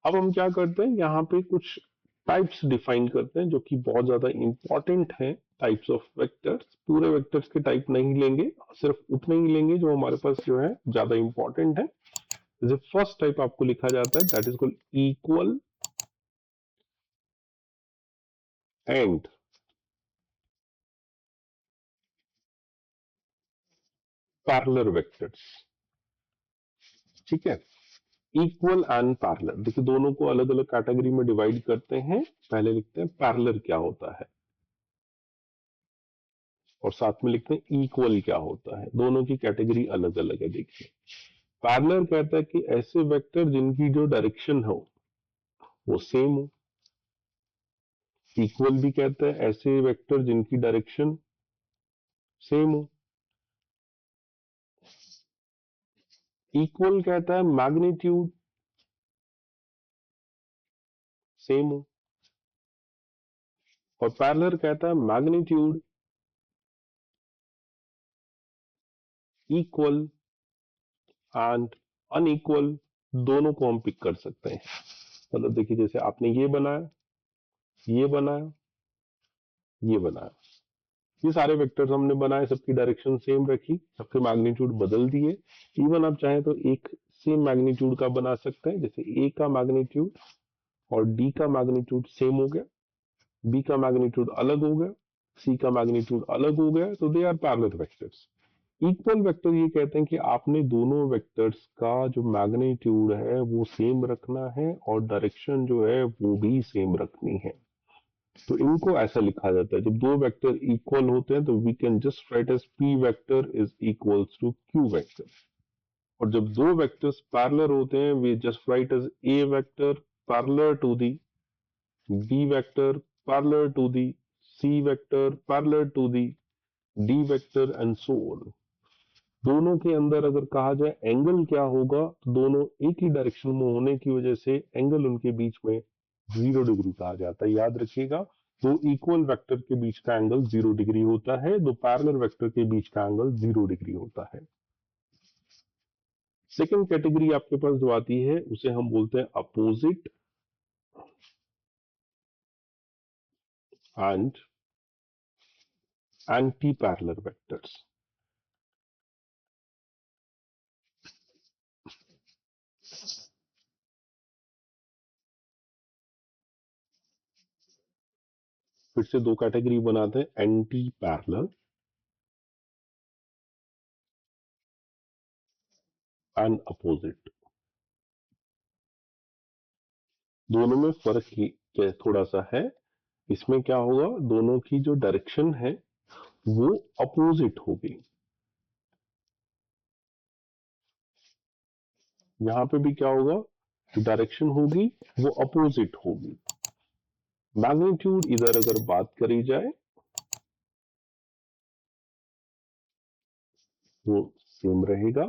अब हम क्या करते हैं, यहाँ पे कुछ टाइप्स डिफाइन करते हैं जो कि बहुत ज्यादा इंपॉर्टेंट है। टाइप्स ऑफ वेक्टर्स, पूरे वेक्टर्स के टाइप नहीं लेंगे, सिर्फ उतने ही लेंगे जो हमारे पास जो है ज्यादा इंपॉर्टेंट है। जैसे फर्स्ट टाइप आपको लिखा जाता है, that is called equal and parallel vectors. ठीक है, इक्वल एंड पैरेलल, देखिए दोनों को अलग अलग कैटेगरी में डिवाइड करते हैं। पहले लिखते हैं पैरेलल क्या होता है, और साथ में लिखते हैं इक्वल क्या होता है। दोनों की कैटेगरी अलग अलग है। देखिए, पैरेलल कहता है कि ऐसे वेक्टर जिनकी जो डायरेक्शन हो वो सेम हो। इक्वल भी कहता है ऐसे वेक्टर जिनकी डायरेक्शन सेम हो। इक्वल कहता है मैग्नीट्यूड सेम हो, और पैरेलल कहता है मैग्नीट्यूड इक्वल एंड अनइक्वल, दोनों को हम पिक कर सकते हैं। मतलब देखिए, जैसे आपने ये बनाया, ये बनाया, ये बनाया, ये सारे वेक्टर्स हमने बनाए, सबकी डायरेक्शन सेम रखी, सबके मैग्नीट्यूड बदल दिए। इवन आप चाहें तो एक सेम मैग्नीट्यूड का बना सकते हैं, जैसे ए का मैग्नीट्यूड और डी का मैग्नीट्यूड सेम हो गया, बी का मैग्नीट्यूड अलग हो गया, सी का मैग्नीट्यूड अलग हो गया, तो they are parallel vectors. Equal vector ये कहते हैं कि आपने दोनों वेक्टर्स का जो मैग्नीट्यूड है वो सेम रखना है, और डायरेक्शन जो है वो भी सेम रखनी है। तो इनको ऐसा लिखा जाता है, जब दो वेक्टर इक्वल होते हैं तो we can just write as P vector is equals to Q vector. और जब दो वेक्टर्स पैरेलल होते हैं, we just write as A vector parallel to the B vector parallel to the C vector parallel to the D vector and so on. दोनों के अंदर अगर कहा जाए एंगल क्या होगा, तो दोनों एक ही डायरेक्शन में होने की वजह से एंगल उनके बीच में 0 डिग्री कहा जाता है। याद रखिएगा, दो इक्वल वेक्टर के बीच का एंगल 0 डिग्री होता है, दो पैरेलल वेक्टर के बीच का एंगल 0 डिग्री होता है। सेकेंड कैटेगरी आपके पास जो आती है उसे हम बोलते हैं opposite and anti parallel vectors. फिर से दो कैटेगरी बनाते हैं, एंटी पैरेलल एंड अपोजिट। दोनों में फर्क थोड़ा सा है। इसमें क्या होगा, दोनों की जो डायरेक्शन है वो अपोजिट होगी। यहां पे भी क्या होगा, जो डायरेक्शन होगी वो अपोजिट होगी। मैग्नीट्यूड इधर अगर बात करी जाए वो सेम रहेगा।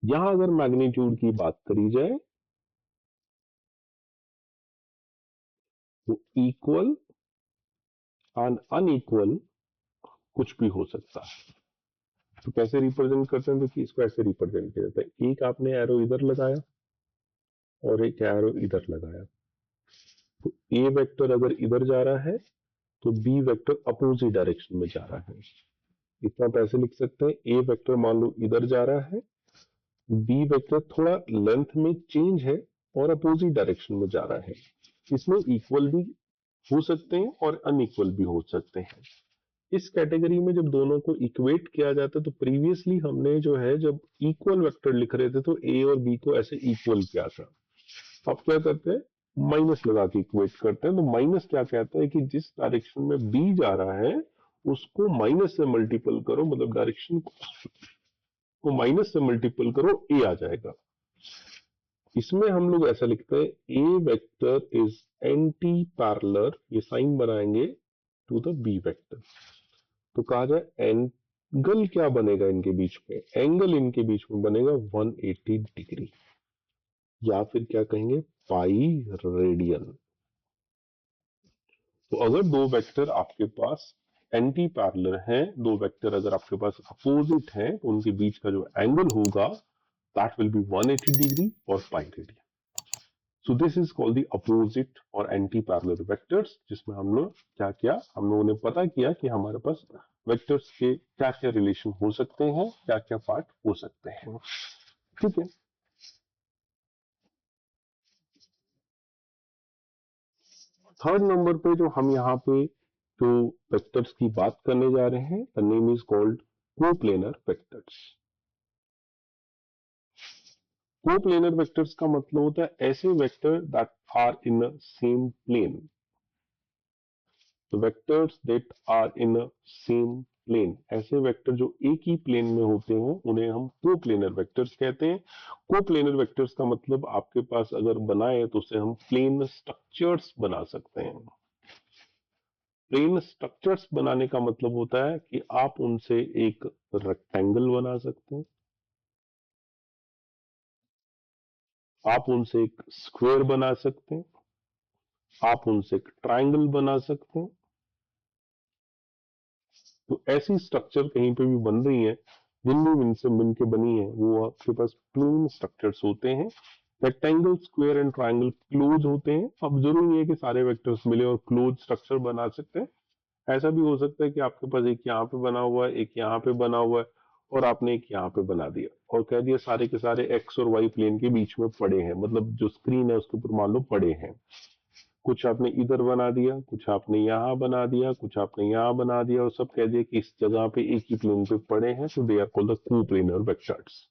यहां अगर मैग्नीट्यूड की बात करी जाए तो इक्वल एंड अनइक्वल कुछ भी हो सकता है। तो कैसे रिप्रेजेंट करते हैं, तो कि इसको ऐसे रिप्रेजेंट किया जाता है, एक आपने एरो इधर लगाया और एक एरो इधर लगाया, तो ए वेक्टर अगर इधर जा रहा है तो बी वेक्टर अपोजिट डायरेक्शन में जा रहा है। इतना आप ऐसे लिख सकते हैं, ए वेक्टर मान लो इधर जा रहा है, बी वेक्टर थोड़ा लेंथ में चेंज है और अपोजिट डायरेक्शन में जा रहा है। इसमें इक्वल भी हो सकते हैं और अनइक्वल भी हो सकते हैं। इस कैटेगरी में जब दोनों को इक्वेट किया जाता है, तो प्रीवियसली हमने जो है जब इक्वल वेक्टर लिख रहे थे तो ए और बी को ऐसे इक्वल किया था। अब क्या करते हैं, माइनस लगा के इक्वेट करते हैं। तो माइनस क्या कहता है कि जिस डायरेक्शन में बी जा रहा है उसको माइनस से मल्टीपल करो, मतलब डायरेक्शन को माइनस से मल्टीपल करो, ए आ जाएगा। इसमें हम लोग ऐसा लिखते हैं, ए वेक्टर इज एंटी पैरेलल, ये साइन बनाएंगे, टू द बी वेक्टर। तो कहा जाए एंगल क्या बनेगा इनके बीच में, एंगल इनके बीच में बनेगा 180 डिग्री, या फिर क्या कहेंगे, पाई रेडियन। तो अगर दो वेक्टर आपके पास एंटी पैरेलल हैं, दो वेक्टर अगर आपके पास अपोजिट हैं, तो उनके बीच का जो एंगल होगा दैट विल बी 180 डिग्री और pi radian. So this is called the opposite और एंटी पैरेलल वेक्टर्स, जिसमें हम लोग क्या किया, हम लोगों ने पता किया कि हमारे पास वेक्टर्स के क्या क्या रिलेशन हो सकते हैं, क्या क्या पार्ट हो सकते हैं। ठीक है, थर्ड नंबर पे जो हम यहाँ पे जो वेक्टर्स की बात करने जा रहे हैं, the name is called coplanar vectors. Coplanar vectors का मतलब होता है ऐसे vector that are in a same plane. तो vectors that are in a same plane, ऐसे वेक्टर जो एक ही प्लेन में होते हैं उन्हें हम कोप्लेनर वेक्टर्स कहते हैं। कोप्लेनर वेक्टर्स का मतलब आपके पास अगर बनाए तो उसे हम प्लेन स्ट्रक्चर्स बना सकते हैं। प्लेन स्ट्रक्चर्स बनाने का मतलब होता है कि आप उनसे एक रेक्टेंगल बना सकते हैं, आप उनसे एक स्क्वायर बना सकते हैं, आप उनसे एक ट्रायंगल बना सकते हैं। तो ऐसी स्ट्रक्चर कहीं पे भी बन रही है, जिन भी इनसे मिलकर बनी है, वो आपके पास प्लेन स्ट्रक्चर्स होते हैं। Rectangle, square and triangle close होते हैं। अब जरूरी नहीं है कि सारे वेक्टर्स मिले और क्लोज स्ट्रक्चर बना सकते हैं। ऐसा भी हो सकता है कि आपके पास एक यहाँ पे बना हुआ है, एक यहाँ पे बना हुआ है, और आपने एक यहाँ पे बना दिया और कह दिया सारे के सारे एक्स और वाई प्लेन के बीच में पड़े हैं, मतलब जो स्क्रीन है उसके ऊपर मान लो पड़े हैं। कुछ आपने इधर बना दिया, कुछ आपने यहाँ बना दिया, कुछ आपने यहाँ बना दिया, और सब कह दिया कि इस जगह पे एक ही प्लेन पे पड़े हैं, तो they are called the coplanar vectors.